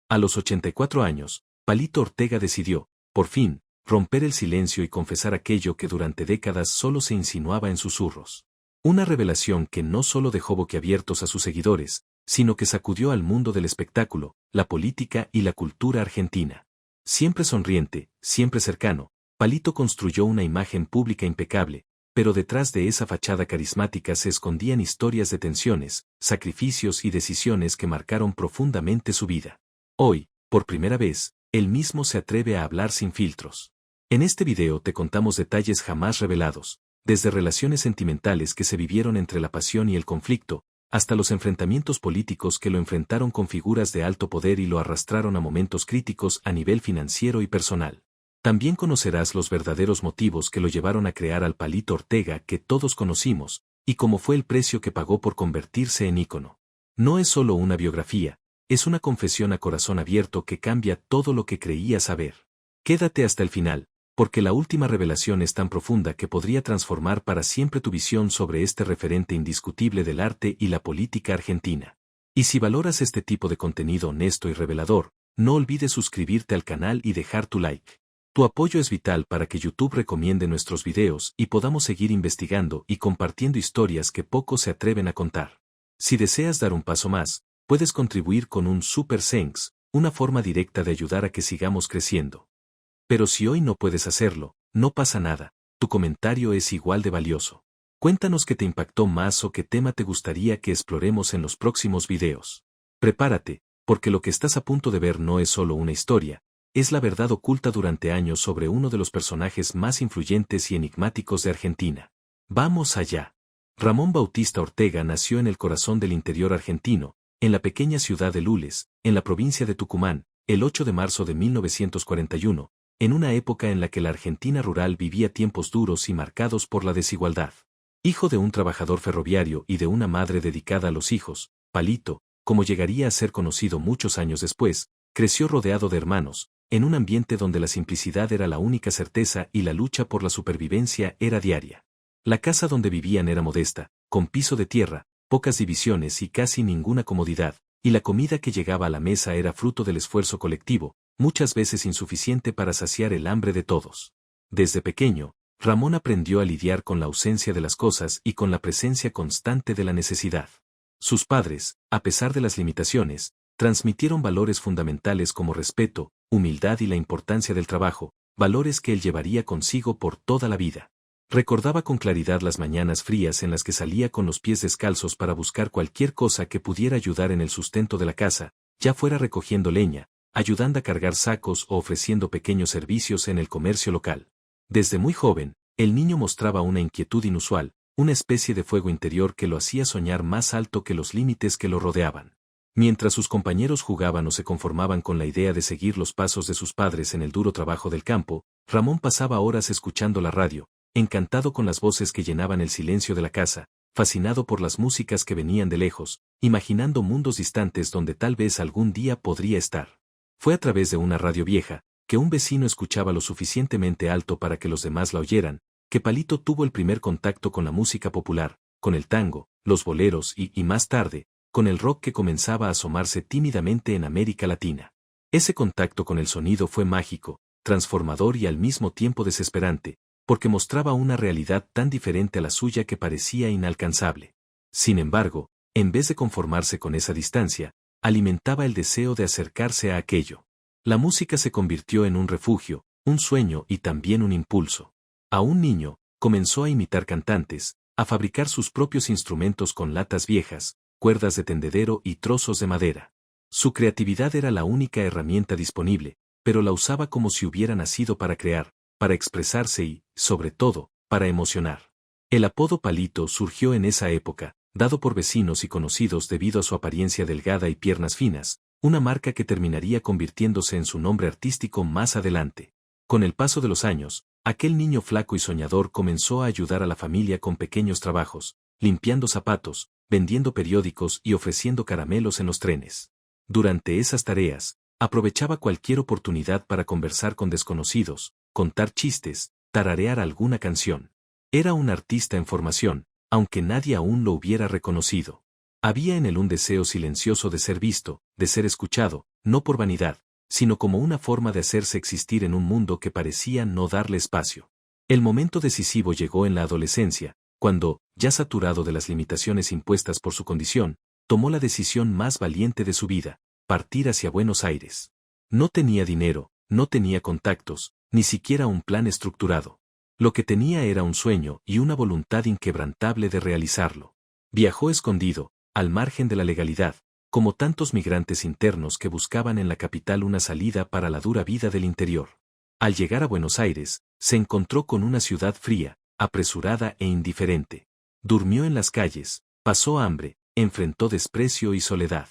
A los 84 años, Palito Ortega decidió, por fin, romper el silencio y confesar aquello que durante décadas solo se insinuaba en susurros. Una revelación que no solo dejó boquiabiertos a sus seguidores, sino que sacudió al mundo del espectáculo, la política y la cultura argentina. Siempre sonriente, siempre cercano, Palito construyó una imagen pública impecable, pero detrás de esa fachada carismática se escondían historias de tensiones, sacrificios y decisiones que marcaron profundamente su vida. Hoy, por primera vez, él mismo se atreve a hablar sin filtros. En este video te contamos detalles jamás revelados, desde relaciones sentimentales que se vivieron entre la pasión y el conflicto, hasta los enfrentamientos políticos que lo enfrentaron con figuras de alto poder y lo arrastraron a momentos críticos a nivel financiero y personal. También conocerás los verdaderos motivos que lo llevaron a crear al Palito Ortega que todos conocimos, y cómo fue el precio que pagó por convertirse en ícono. No es solo una biografía, es una confesión a corazón abierto que cambia todo lo que creías saber. Quédate hasta el final, porque la última revelación es tan profunda que podría transformar para siempre tu visión sobre este referente indiscutible del arte y la política argentina. Y si valoras este tipo de contenido honesto y revelador, no olvides suscribirte al canal y dejar tu like. Tu apoyo es vital para que YouTube recomiende nuestros videos y podamos seguir investigando y compartiendo historias que pocos se atreven a contar. Si deseas dar un paso más, puedes contribuir con un Super Thanks, una forma directa de ayudar a que sigamos creciendo. Pero si hoy no puedes hacerlo, no pasa nada, tu comentario es igual de valioso. Cuéntanos qué te impactó más o qué tema te gustaría que exploremos en los próximos videos. Prepárate, porque lo que estás a punto de ver no es solo una historia, es la verdad oculta durante años sobre uno de los personajes más influyentes y enigmáticos de Argentina. ¡Vamos allá! Ramón Bautista Ortega nació en el corazón del interior argentino, en la pequeña ciudad de Lules, en la provincia de Tucumán, el 8 de marzo de 1941, en una época en la que la Argentina rural vivía tiempos duros y marcados por la desigualdad. Hijo de un trabajador ferroviario y de una madre dedicada a los hijos, Palito, como llegaría a ser conocido muchos años después, creció rodeado de hermanos, en un ambiente donde la simplicidad era la única certeza y la lucha por la supervivencia era diaria. La casa donde vivían era modesta, con piso de tierra, pocas divisiones y casi ninguna comodidad, y la comida que llegaba a la mesa era fruto del esfuerzo colectivo, muchas veces insuficiente para saciar el hambre de todos. Desde pequeño, Ramón aprendió a lidiar con la ausencia de las cosas y con la presencia constante de la necesidad. Sus padres, a pesar de las limitaciones, transmitieron valores fundamentales como respeto, humildad y la importancia del trabajo, valores que él llevaría consigo por toda la vida. Recordaba con claridad las mañanas frías en las que salía con los pies descalzos para buscar cualquier cosa que pudiera ayudar en el sustento de la casa, ya fuera recogiendo leña, ayudando a cargar sacos o ofreciendo pequeños servicios en el comercio local. Desde muy joven, el niño mostraba una inquietud inusual, una especie de fuego interior que lo hacía soñar más alto que los límites que lo rodeaban. Mientras sus compañeros jugaban o se conformaban con la idea de seguir los pasos de sus padres en el duro trabajo del campo, Ramón pasaba horas escuchando la radio, encantado con las voces que llenaban el silencio de la casa, fascinado por las músicas que venían de lejos, imaginando mundos distantes donde tal vez algún día podría estar. Fue a través de una radio vieja, que un vecino escuchaba lo suficientemente alto para que los demás la oyeran, que Palito tuvo el primer contacto con la música popular, con el tango, los boleros y más tarde, con el rock que comenzaba a asomarse tímidamente en América Latina. Ese contacto con el sonido fue mágico, transformador y al mismo tiempo desesperante, porque mostraba una realidad tan diferente a la suya que parecía inalcanzable. Sin embargo, en vez de conformarse con esa distancia, alimentaba el deseo de acercarse a aquello. La música se convirtió en un refugio, un sueño y también un impulso. A un niño, comenzó a imitar cantantes, a fabricar sus propios instrumentos con latas viejas, cuerdas de tendedero y trozos de madera. Su creatividad era la única herramienta disponible, pero la usaba como si hubiera nacido para crear, para expresarse y, sobre todo, para emocionar. El apodo Palito surgió en esa época, dado por vecinos y conocidos debido a su apariencia delgada y piernas finas, una marca que terminaría convirtiéndose en su nombre artístico más adelante. Con el paso de los años, aquel niño flaco y soñador comenzó a ayudar a la familia con pequeños trabajos, limpiando zapatos, vendiendo periódicos y ofreciendo caramelos en los trenes. Durante esas tareas, aprovechaba cualquier oportunidad para conversar con desconocidos, contar chistes, tararear alguna canción. Era un artista en formación, aunque nadie aún lo hubiera reconocido. Había en él un deseo silencioso de ser visto, de ser escuchado, no por vanidad, sino como una forma de hacerse existir en un mundo que parecía no darle espacio. El momento decisivo llegó en la adolescencia, cuando, ya saturado de las limitaciones impuestas por su condición, tomó la decisión más valiente de su vida: partir hacia Buenos Aires. No tenía dinero, no tenía contactos, ni siquiera un plan estructurado. Lo que tenía era un sueño y una voluntad inquebrantable de realizarlo. Viajó escondido, al margen de la legalidad, como tantos migrantes internos que buscaban en la capital una salida para la dura vida del interior. Al llegar a Buenos Aires, se encontró con una ciudad fría, apresurada e indiferente. Durmió en las calles, pasó hambre, enfrentó desprecio y soledad.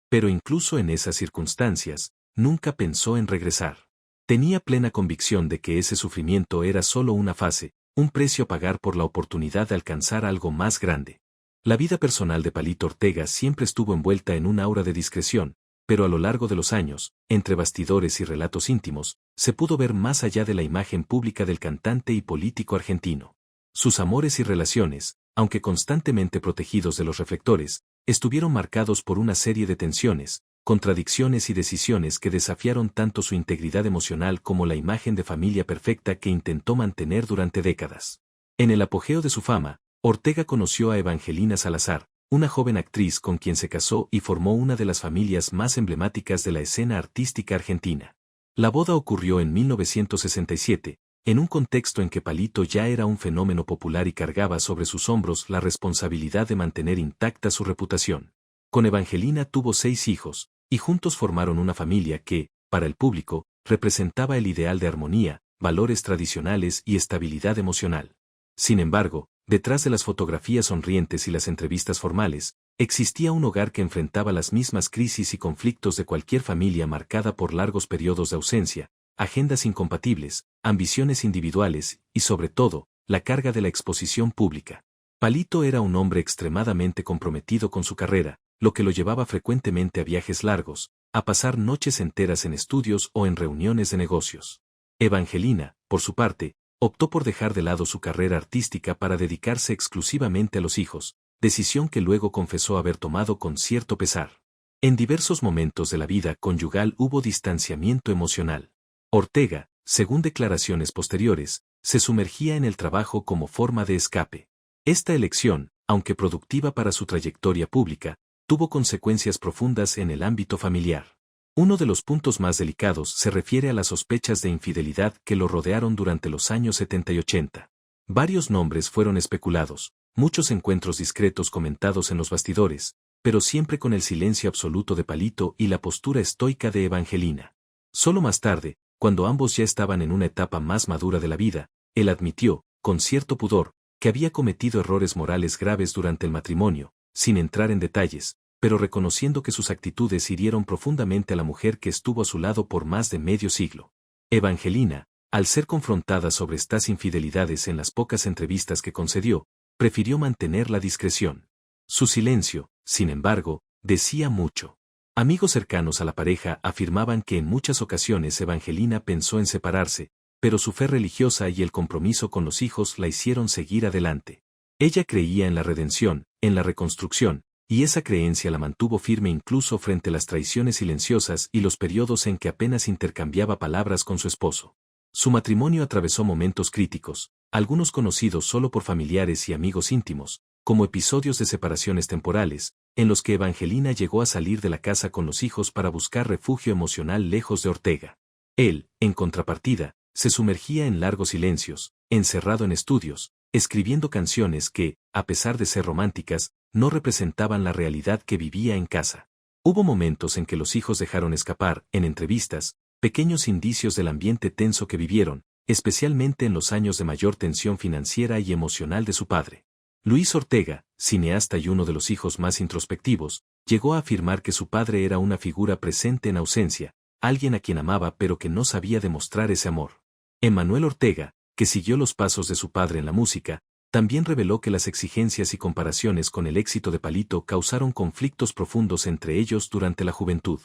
Pero incluso en esas circunstancias, nunca pensó en regresar. Tenía plena convicción de que ese sufrimiento era solo una fase, un precio a pagar por la oportunidad de alcanzar algo más grande. La vida personal de Palito Ortega siempre estuvo envuelta en un aura de discreción, pero a lo largo de los años, entre bastidores y relatos íntimos, se pudo ver más allá de la imagen pública del cantante y político argentino. Sus amores y relaciones, aunque constantemente protegidos de los reflectores, estuvieron marcados por una serie de tensiones, contradicciones y decisiones que desafiaron tanto su integridad emocional como la imagen de familia perfecta que intentó mantener durante décadas. En el apogeo de su fama, Ortega conoció a Evangelina Salazar, una joven actriz con quien se casó y formó una de las familias más emblemáticas de la escena artística argentina. La boda ocurrió en 1967, en un contexto en que Palito ya era un fenómeno popular y cargaba sobre sus hombros la responsabilidad de mantener intacta su reputación. Con Evangelina tuvo 6 hijos, y juntos formaron una familia que, para el público, representaba el ideal de armonía, valores tradicionales y estabilidad emocional. Sin embargo, detrás de las fotografías sonrientes y las entrevistas formales, existía un hogar que enfrentaba las mismas crisis y conflictos de cualquier familia marcada por largos periodos de ausencia, agendas incompatibles, ambiciones individuales y, sobre todo, la carga de la exposición pública. Palito era un hombre extremadamente comprometido con su carrera, lo que lo llevaba frecuentemente a viajes largos, a pasar noches enteras en estudios o en reuniones de negocios. Evangelina, por su parte, optó por dejar de lado su carrera artística para dedicarse exclusivamente a los hijos, decisión que luego confesó haber tomado con cierto pesar. En diversos momentos de la vida conyugal hubo distanciamiento emocional. Ortega, según declaraciones posteriores, se sumergía en el trabajo como forma de escape. Esta elección, aunque productiva para su trayectoria pública, tuvo consecuencias profundas en el ámbito familiar. Uno de los puntos más delicados se refiere a las sospechas de infidelidad que lo rodearon durante los años 70 y 80. Varios nombres fueron especulados, muchos encuentros discretos comentados en los bastidores, pero siempre con el silencio absoluto de Palito y la postura estoica de Evangelina. Solo más tarde, cuando ambos ya estaban en una etapa más madura de la vida, él admitió, con cierto pudor, que había cometido errores morales graves durante el matrimonio, sin entrar en detalles, pero reconociendo que sus actitudes hirieron profundamente a la mujer que estuvo a su lado por más de medio siglo. Evangelina, al ser confrontada sobre estas infidelidades en las pocas entrevistas que concedió, prefirió mantener la discreción. Su silencio, sin embargo, decía mucho. Amigos cercanos a la pareja afirmaban que en muchas ocasiones Evangelina pensó en separarse, pero su fe religiosa y el compromiso con los hijos la hicieron seguir adelante. Ella creía en la redención, en la reconstrucción, y esa creencia la mantuvo firme incluso frente a las traiciones silenciosas y los periodos en que apenas intercambiaba palabras con su esposo. Su matrimonio atravesó momentos críticos, algunos conocidos solo por familiares y amigos íntimos, como episodios de separaciones temporales, en los que Evangelina llegó a salir de la casa con los hijos para buscar refugio emocional lejos de Ortega. Él, en contrapartida, se sumergía en largos silencios, encerrado en estudios, escribiendo canciones que, a pesar de ser románticas, no representaban la realidad que vivía en casa. Hubo momentos en que los hijos dejaron escapar, en entrevistas, pequeños indicios del ambiente tenso que vivieron, especialmente en los años de mayor tensión financiera y emocional de su padre. Luis Ortega, cineasta y uno de los hijos más introspectivos, llegó a afirmar que su padre era una figura presente en ausencia, alguien a quien amaba pero que no sabía demostrar ese amor. Emmanuel Ortega, que siguió los pasos de su padre en la música, también reveló que las exigencias y comparaciones con el éxito de Palito causaron conflictos profundos entre ellos durante la juventud.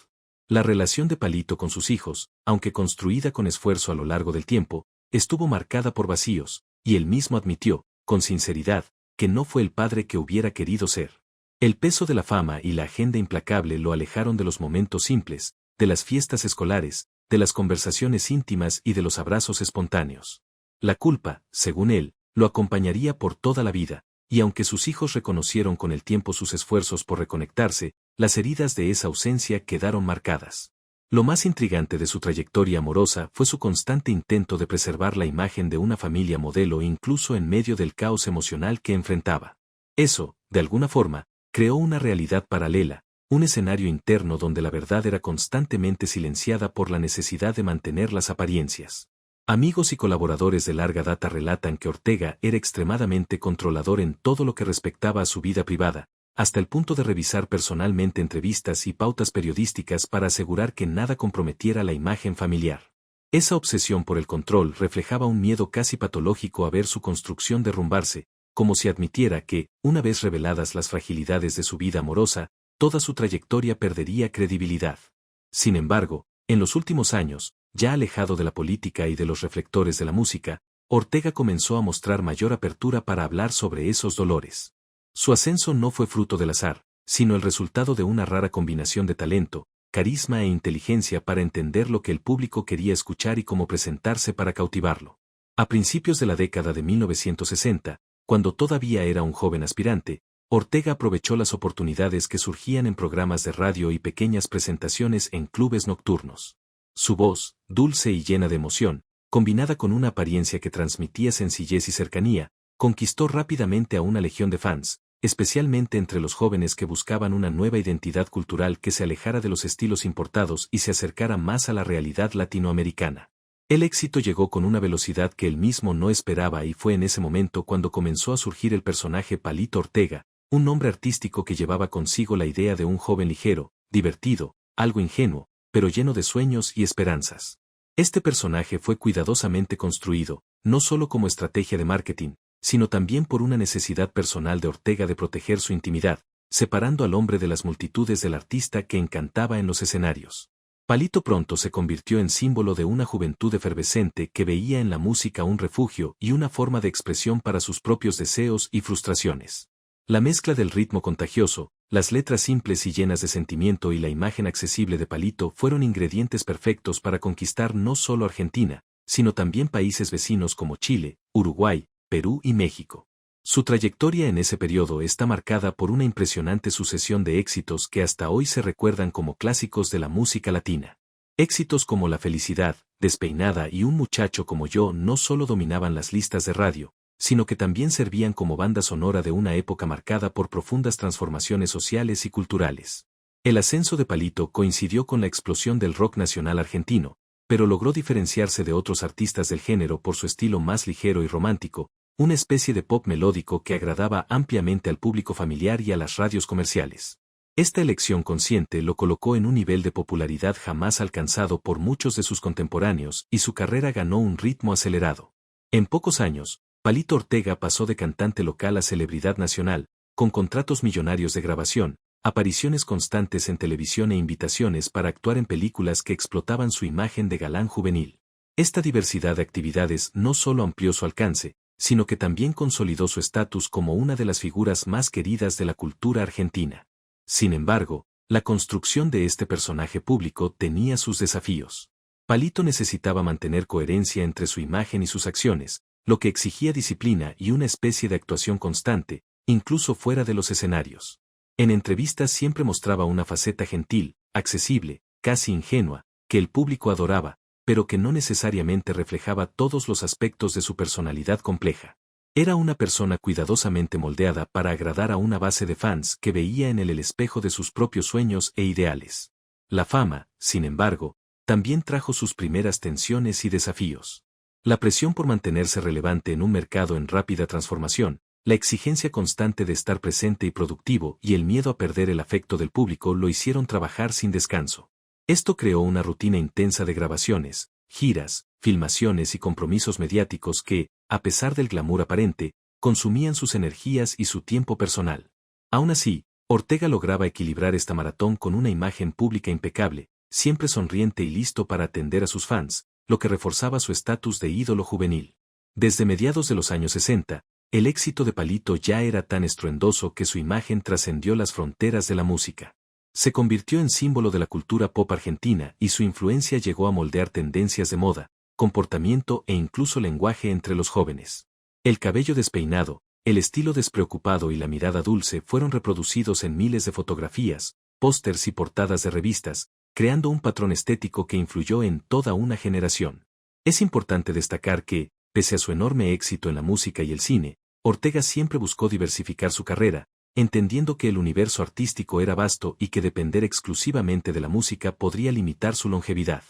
La relación de Palito con sus hijos, aunque construida con esfuerzo a lo largo del tiempo, estuvo marcada por vacíos, y él mismo admitió, con sinceridad, que no fue el padre que hubiera querido ser. El peso de la fama y la agenda implacable lo alejaron de los momentos simples, de las fiestas escolares, de las conversaciones íntimas y de los abrazos espontáneos. La culpa, según él, lo acompañaría por toda la vida, y aunque sus hijos reconocieron con el tiempo sus esfuerzos por reconectarse, las heridas de esa ausencia quedaron marcadas. Lo más intrigante de su trayectoria amorosa fue su constante intento de preservar la imagen de una familia modelo incluso en medio del caos emocional que enfrentaba. Eso, de alguna forma, creó una realidad paralela, un escenario interno donde la verdad era constantemente silenciada por la necesidad de mantener las apariencias. Amigos y colaboradores de larga data relatan que Ortega era extremadamente controlador en todo lo que respectaba a su vida privada, hasta el punto de revisar personalmente entrevistas y pautas periodísticas para asegurar que nada comprometiera la imagen familiar. Esa obsesión por el control reflejaba un miedo casi patológico a ver su construcción derrumbarse, como si admitiera que, una vez reveladas las fragilidades de su vida amorosa, toda su trayectoria perdería credibilidad. Sin embargo, en los últimos años, ya alejado de la política y de los reflectores de la música, Ortega comenzó a mostrar mayor apertura para hablar sobre esos dolores. Su ascenso no fue fruto del azar, sino el resultado de una rara combinación de talento, carisma e inteligencia para entender lo que el público quería escuchar y cómo presentarse para cautivarlo. A principios de la década de 1960, cuando todavía era un joven aspirante, Ortega aprovechó las oportunidades que surgían en programas de radio y pequeñas presentaciones en clubes nocturnos. Su voz, dulce y llena de emoción, combinada con una apariencia que transmitía sencillez y cercanía, conquistó rápidamente a una legión de fans, especialmente entre los jóvenes que buscaban una nueva identidad cultural que se alejara de los estilos importados y se acercara más a la realidad latinoamericana. El éxito llegó con una velocidad que él mismo no esperaba y fue en ese momento cuando comenzó a surgir el personaje Palito Ortega, un nombre artístico que llevaba consigo la idea de un joven ligero, divertido, algo ingenuo, pero lleno de sueños y esperanzas. Este personaje fue cuidadosamente construido, no solo como estrategia de marketing, sino también por una necesidad personal de Ortega de proteger su intimidad, separando al hombre de las multitudes del artista que encantaba en los escenarios. Palito pronto se convirtió en símbolo de una juventud efervescente que veía en la música un refugio y una forma de expresión para sus propios deseos y frustraciones. La mezcla del ritmo contagioso, las letras simples y llenas de sentimiento y la imagen accesible de Palito fueron ingredientes perfectos para conquistar no solo Argentina, sino también países vecinos como Chile, Uruguay, Perú y México. Su trayectoria en ese periodo está marcada por una impresionante sucesión de éxitos que hasta hoy se recuerdan como clásicos de la música latina. Éxitos como La Felicidad, Despeinada y Un Muchacho como Yo no solo dominaban las listas de radio, sino que también servían como banda sonora de una época marcada por profundas transformaciones sociales y culturales. El ascenso de Palito coincidió con la explosión del rock nacional argentino, pero logró diferenciarse de otros artistas del género por su estilo más ligero y romántico, una especie de pop melódico que agradaba ampliamente al público familiar y a las radios comerciales. Esta elección consciente lo colocó en un nivel de popularidad jamás alcanzado por muchos de sus contemporáneos y su carrera ganó un ritmo acelerado. En pocos años, Palito Ortega pasó de cantante local a celebridad nacional, con contratos millonarios de grabación, apariciones constantes en televisión e invitaciones para actuar en películas que explotaban su imagen de galán juvenil. Esta diversidad de actividades no solo amplió su alcance, sino que también consolidó su estatus como una de las figuras más queridas de la cultura argentina. Sin embargo, la construcción de este personaje público tenía sus desafíos. Palito necesitaba mantener coherencia entre su imagen y sus acciones, lo que exigía disciplina y una especie de actuación constante, incluso fuera de los escenarios. En entrevistas siempre mostraba una faceta gentil, accesible, casi ingenua, que el público adoraba, pero que no necesariamente reflejaba todos los aspectos de su personalidad compleja. Era una persona cuidadosamente moldeada para agradar a una base de fans que veía en él el espejo de sus propios sueños e ideales. La fama, sin embargo, también trajo sus primeras tensiones y desafíos. La presión por mantenerse relevante en un mercado en rápida transformación, la exigencia constante de estar presente y productivo y el miedo a perder el afecto del público lo hicieron trabajar sin descanso. Esto creó una rutina intensa de grabaciones, giras, filmaciones y compromisos mediáticos que, a pesar del glamour aparente, consumían sus energías y su tiempo personal. Aún así, Ortega lograba equilibrar esta maratón con una imagen pública impecable, siempre sonriente y listo para atender a sus fans, lo que reforzaba su estatus de ídolo juvenil. Desde mediados de los años 60, el éxito de Palito ya era tan estruendoso que su imagen trascendió las fronteras de la música. Se convirtió en símbolo de la cultura pop argentina y su influencia llegó a moldear tendencias de moda, comportamiento e incluso lenguaje entre los jóvenes. El cabello despeinado, el estilo despreocupado y la mirada dulce fueron reproducidos en miles de fotografías, pósters y portadas de revistas, creando un patrón estético que influyó en toda una generación. Es importante destacar que, pese a su enorme éxito en la música y el cine, Ortega siempre buscó diversificar su carrera, entendiendo que el universo artístico era vasto y que depender exclusivamente de la música podría limitar su longevidad.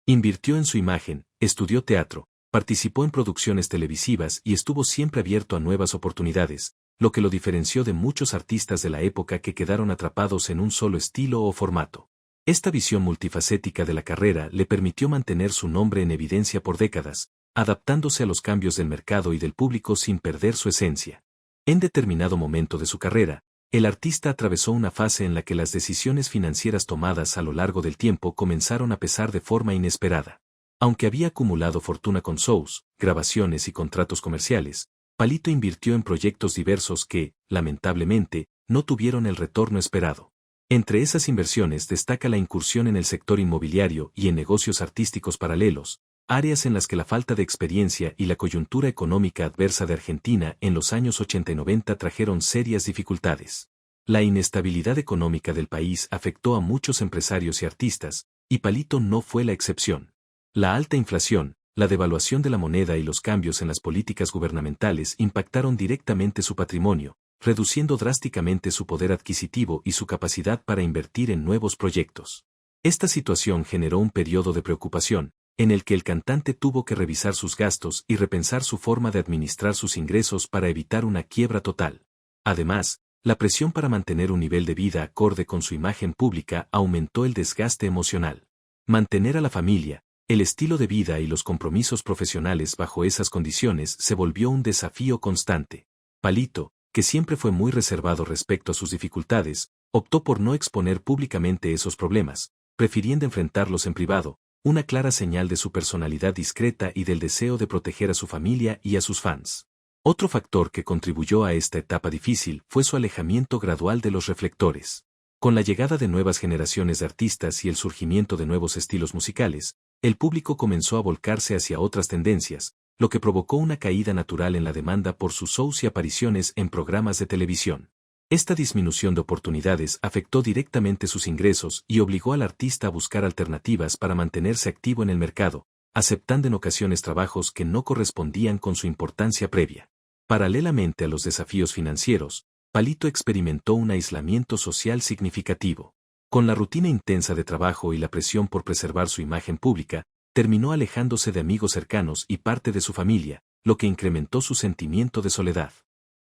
Invirtió en su imagen, estudió teatro, participó en producciones televisivas y estuvo siempre abierto a nuevas oportunidades, lo que lo diferenció de muchos artistas de la época que quedaron atrapados en un solo estilo o formato. Esta visión multifacética de la carrera le permitió mantener su nombre en evidencia por décadas, adaptándose a los cambios del mercado y del público sin perder su esencia. En determinado momento de su carrera, el artista atravesó una fase en la que las decisiones financieras tomadas a lo largo del tiempo comenzaron a pesar de forma inesperada. Aunque había acumulado fortuna con shows, grabaciones y contratos comerciales, Palito invirtió en proyectos diversos que, lamentablemente, no tuvieron el retorno esperado. Entre esas inversiones destaca la incursión en el sector inmobiliario y en negocios artísticos paralelos, áreas en las que la falta de experiencia y la coyuntura económica adversa de Argentina en los años 80 y 90 trajeron serias dificultades. La inestabilidad económica del país afectó a muchos empresarios y artistas, y Palito no fue la excepción. La alta inflación, la devaluación de la moneda y los cambios en las políticas gubernamentales impactaron directamente su patrimonio, reduciendo drásticamente su poder adquisitivo y su capacidad para invertir en nuevos proyectos. Esta situación generó un periodo de preocupación, en el que el cantante tuvo que revisar sus gastos y repensar su forma de administrar sus ingresos para evitar una quiebra total. Además, la presión para mantener un nivel de vida acorde con su imagen pública aumentó el desgaste emocional. Mantener a la familia, el estilo de vida y los compromisos profesionales bajo esas condiciones se volvió un desafío constante. Palito, que siempre fue muy reservado respecto a sus dificultades, optó por no exponer públicamente esos problemas, prefiriendo enfrentarlos en privado, una clara señal de su personalidad discreta y del deseo de proteger a su familia y a sus fans. Otro factor que contribuyó a esta etapa difícil fue su alejamiento gradual de los reflectores. Con la llegada de nuevas generaciones de artistas y el surgimiento de nuevos estilos musicales, el público comenzó a volcarse hacia otras tendencias, lo que provocó una caída natural en la demanda por sus shows y apariciones en programas de televisión. Esta disminución de oportunidades afectó directamente sus ingresos y obligó al artista a buscar alternativas para mantenerse activo en el mercado, aceptando en ocasiones trabajos que no correspondían con su importancia previa. Paralelamente a los desafíos financieros, Palito experimentó un aislamiento social significativo. Con la rutina intensa de trabajo y la presión por preservar su imagen pública, terminó alejándose de amigos cercanos y parte de su familia, lo que incrementó su sentimiento de soledad.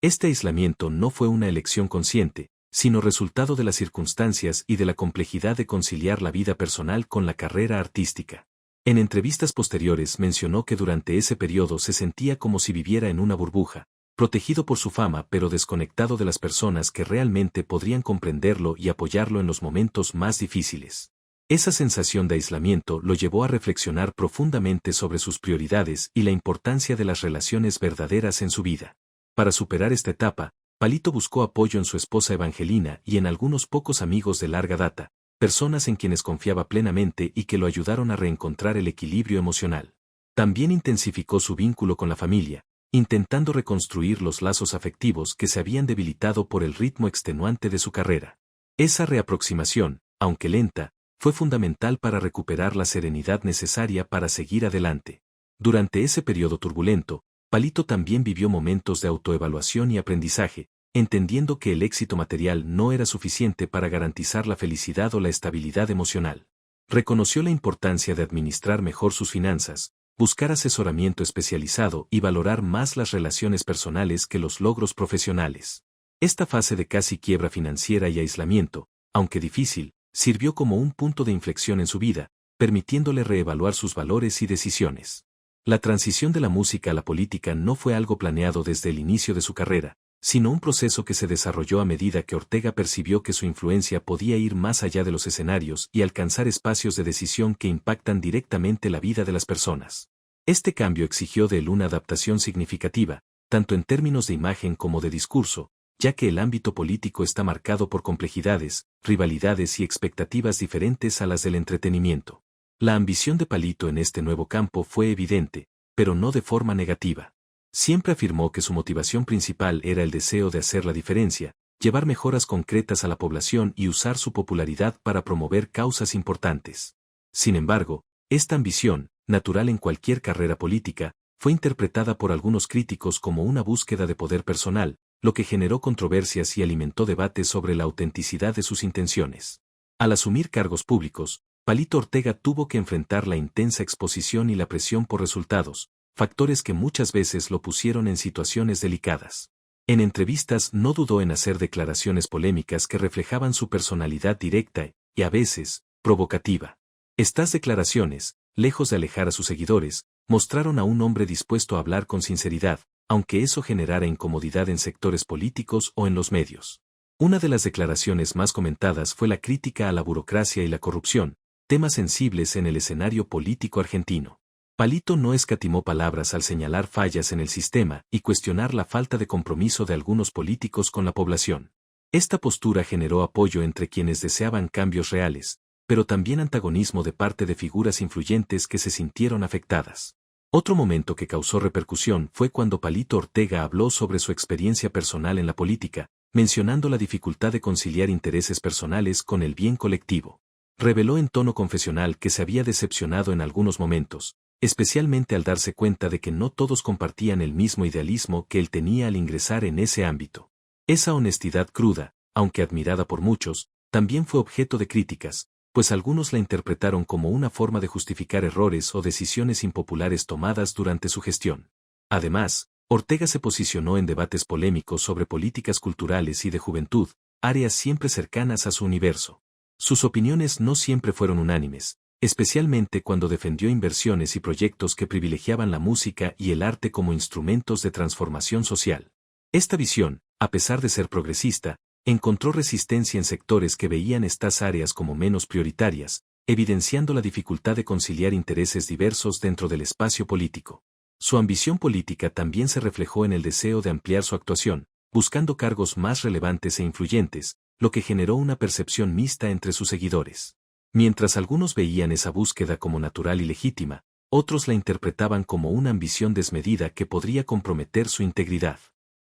Este aislamiento no fue una elección consciente, sino resultado de las circunstancias y de la complejidad de conciliar la vida personal con la carrera artística. En entrevistas posteriores mencionó que durante ese periodo se sentía como si viviera en una burbuja, protegido por su fama pero desconectado de las personas que realmente podrían comprenderlo y apoyarlo en los momentos más difíciles. Esa sensación de aislamiento lo llevó a reflexionar profundamente sobre sus prioridades y la importancia de las relaciones verdaderas en su vida. Para superar esta etapa, Palito buscó apoyo en su esposa Evangelina y en algunos pocos amigos de larga data, personas en quienes confiaba plenamente y que lo ayudaron a reencontrar el equilibrio emocional. También intensificó su vínculo con la familia, intentando reconstruir los lazos afectivos que se habían debilitado por el ritmo extenuante de su carrera. Esa reaproximación, aunque lenta, fue fundamental para recuperar la serenidad necesaria para seguir adelante. Durante ese periodo turbulento, Palito también vivió momentos de autoevaluación y aprendizaje, entendiendo que el éxito material no era suficiente para garantizar la felicidad o la estabilidad emocional. Reconoció la importancia de administrar mejor sus finanzas, buscar asesoramiento especializado y valorar más las relaciones personales que los logros profesionales. Esta fase de casi quiebra financiera y aislamiento, aunque difícil, sirvió como un punto de inflexión en su vida, permitiéndole reevaluar sus valores y decisiones. La transición de la música a la política no fue algo planeado desde el inicio de su carrera, sino un proceso que se desarrolló a medida que Ortega percibió que su influencia podía ir más allá de los escenarios y alcanzar espacios de decisión que impactan directamente la vida de las personas. Este cambio exigió de él una adaptación significativa, tanto en términos de imagen como de discurso, ya que el ámbito político está marcado por complejidades, rivalidades y expectativas diferentes a las del entretenimiento. La ambición de Palito en este nuevo campo fue evidente, pero no de forma negativa. Siempre afirmó que su motivación principal era el deseo de hacer la diferencia, llevar mejoras concretas a la población y usar su popularidad para promover causas importantes. Sin embargo, esta ambición, natural en cualquier carrera política, fue interpretada por algunos críticos como una búsqueda de poder personal, lo que generó controversias y alimentó debates sobre la autenticidad de sus intenciones. Al asumir cargos públicos, Palito Ortega tuvo que enfrentar la intensa exposición y la presión por resultados, factores que muchas veces lo pusieron en situaciones delicadas. En entrevistas no dudó en hacer declaraciones polémicas que reflejaban su personalidad directa y, a veces, provocativa. Estas declaraciones, lejos de alejar a sus seguidores, mostraron a un hombre dispuesto a hablar con sinceridad, aunque eso generara incomodidad en sectores políticos o en los medios. Una de las declaraciones más comentadas fue la crítica a la burocracia y la corrupción, temas sensibles en el escenario político argentino. Palito no escatimó palabras al señalar fallas en el sistema y cuestionar la falta de compromiso de algunos políticos con la población. Esta postura generó apoyo entre quienes deseaban cambios reales, pero también antagonismo de parte de figuras influyentes que se sintieron afectadas. Otro momento que causó repercusión fue cuando Palito Ortega habló sobre su experiencia personal en la política, mencionando la dificultad de conciliar intereses personales con el bien colectivo. Reveló en tono confesional que se había decepcionado en algunos momentos, especialmente al darse cuenta de que no todos compartían el mismo idealismo que él tenía al ingresar en ese ámbito. Esa honestidad cruda, aunque admirada por muchos, también fue objeto de críticas, pues algunos la interpretaron como una forma de justificar errores o decisiones impopulares tomadas durante su gestión. Además, Ortega se posicionó en debates polémicos sobre políticas culturales y de juventud, áreas siempre cercanas a su universo. Sus opiniones no siempre fueron unánimes, especialmente cuando defendió inversiones y proyectos que privilegiaban la música y el arte como instrumentos de transformación social. Esta visión, a pesar de ser progresista, encontró resistencia en sectores que veían estas áreas como menos prioritarias, evidenciando la dificultad de conciliar intereses diversos dentro del espacio político. Su ambición política también se reflejó en el deseo de ampliar su actuación, buscando cargos más relevantes e influyentes, lo que generó una percepción mixta entre sus seguidores. Mientras algunos veían esa búsqueda como natural y legítima, otros la interpretaban como una ambición desmedida que podría comprometer su integridad.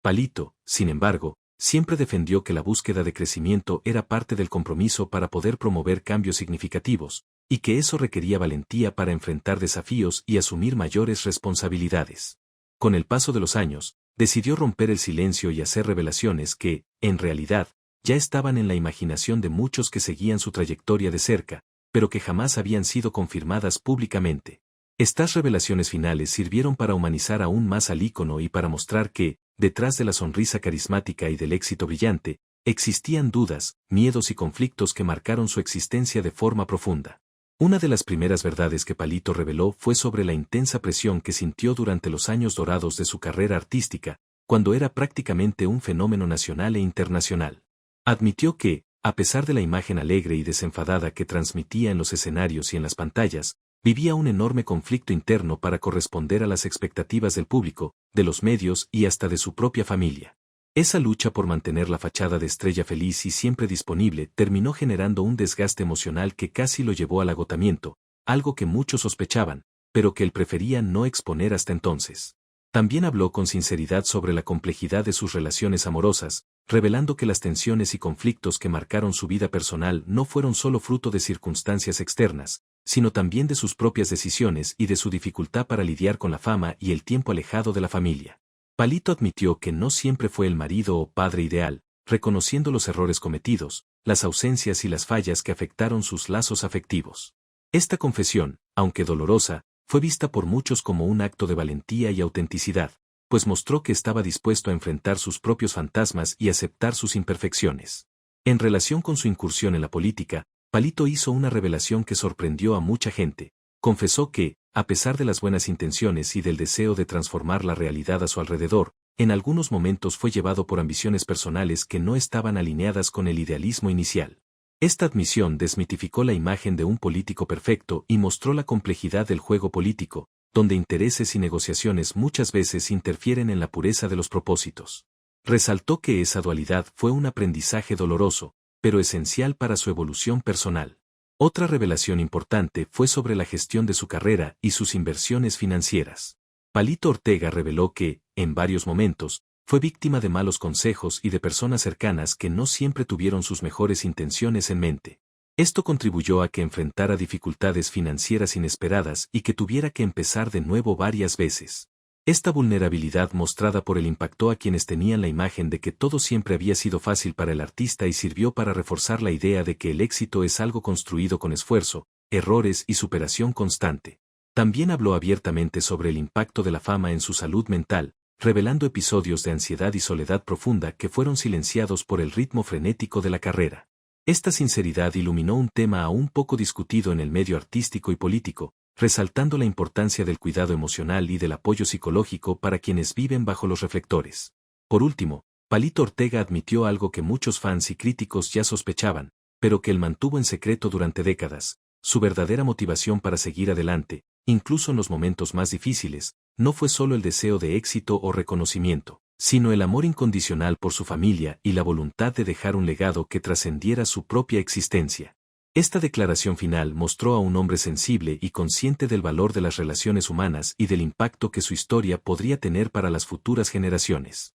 Palito, sin embargo, siempre defendió que la búsqueda de crecimiento era parte del compromiso para poder promover cambios significativos, y que eso requería valentía para enfrentar desafíos y asumir mayores responsabilidades. Con el paso de los años, decidió romper el silencio y hacer revelaciones que, en realidad, ya estaban en la imaginación de muchos que seguían su trayectoria de cerca, pero que jamás habían sido confirmadas públicamente. Estas revelaciones finales sirvieron para humanizar aún más al ícono y para mostrar que, detrás de la sonrisa carismática y del éxito brillante, existían dudas, miedos y conflictos que marcaron su existencia de forma profunda. Una de las primeras verdades que Palito reveló fue sobre la intensa presión que sintió durante los años dorados de su carrera artística, cuando era prácticamente un fenómeno nacional e internacional. Admitió que, a pesar de la imagen alegre y desenfadada que transmitía en los escenarios y en las pantallas, vivía un enorme conflicto interno para corresponder a las expectativas del público, de los medios y hasta de su propia familia. Esa lucha por mantener la fachada de estrella feliz y siempre disponible terminó generando un desgaste emocional que casi lo llevó al agotamiento, algo que muchos sospechaban, pero que él prefería no exponer hasta entonces. También habló con sinceridad sobre la complejidad de sus relaciones amorosas, revelando que las tensiones y conflictos que marcaron su vida personal no fueron solo fruto de circunstancias externas, sino también de sus propias decisiones y de su dificultad para lidiar con la fama y el tiempo alejado de la familia. Palito admitió que no siempre fue el marido o padre ideal, reconociendo los errores cometidos, las ausencias y las fallas que afectaron sus lazos afectivos. Esta confesión, aunque dolorosa, fue vista por muchos como un acto de valentía y autenticidad, pues mostró que estaba dispuesto a enfrentar sus propios fantasmas y aceptar sus imperfecciones. En relación con su incursión en la política, Palito hizo una revelación que sorprendió a mucha gente. Confesó que, a pesar de las buenas intenciones y del deseo de transformar la realidad a su alrededor, en algunos momentos fue llevado por ambiciones personales que no estaban alineadas con el idealismo inicial. Esta admisión desmitificó la imagen de un político perfecto y mostró la complejidad del juego político, donde intereses y negociaciones muchas veces interfieren en la pureza de los propósitos. Resaltó que esa dualidad fue un aprendizaje doloroso, pero esencial para su evolución personal. Otra revelación importante fue sobre la gestión de su carrera y sus inversiones financieras. Palito Ortega reveló que, en varios momentos, fue víctima de malos consejos y de personas cercanas que no siempre tuvieron sus mejores intenciones en mente. Esto contribuyó a que enfrentara dificultades financieras inesperadas y que tuviera que empezar de nuevo varias veces. Esta vulnerabilidad mostrada por él impactó a quienes tenían la imagen de que todo siempre había sido fácil para el artista y sirvió para reforzar la idea de que el éxito es algo construido con esfuerzo, errores y superación constante. También habló abiertamente sobre el impacto de la fama en su salud mental, revelando episodios de ansiedad y soledad profunda que fueron silenciados por el ritmo frenético de la carrera. Esta sinceridad iluminó un tema aún poco discutido en el medio artístico y político, resaltando la importancia del cuidado emocional y del apoyo psicológico para quienes viven bajo los reflectores. Por último, Palito Ortega admitió algo que muchos fans y críticos ya sospechaban, pero que él mantuvo en secreto durante décadas: su verdadera motivación para seguir adelante, incluso en los momentos más difíciles, no fue solo el deseo de éxito o reconocimiento, sino el amor incondicional por su familia y la voluntad de dejar un legado que trascendiera su propia existencia. Esta declaración final mostró a un hombre sensible y consciente del valor de las relaciones humanas y del impacto que su historia podría tener para las futuras generaciones.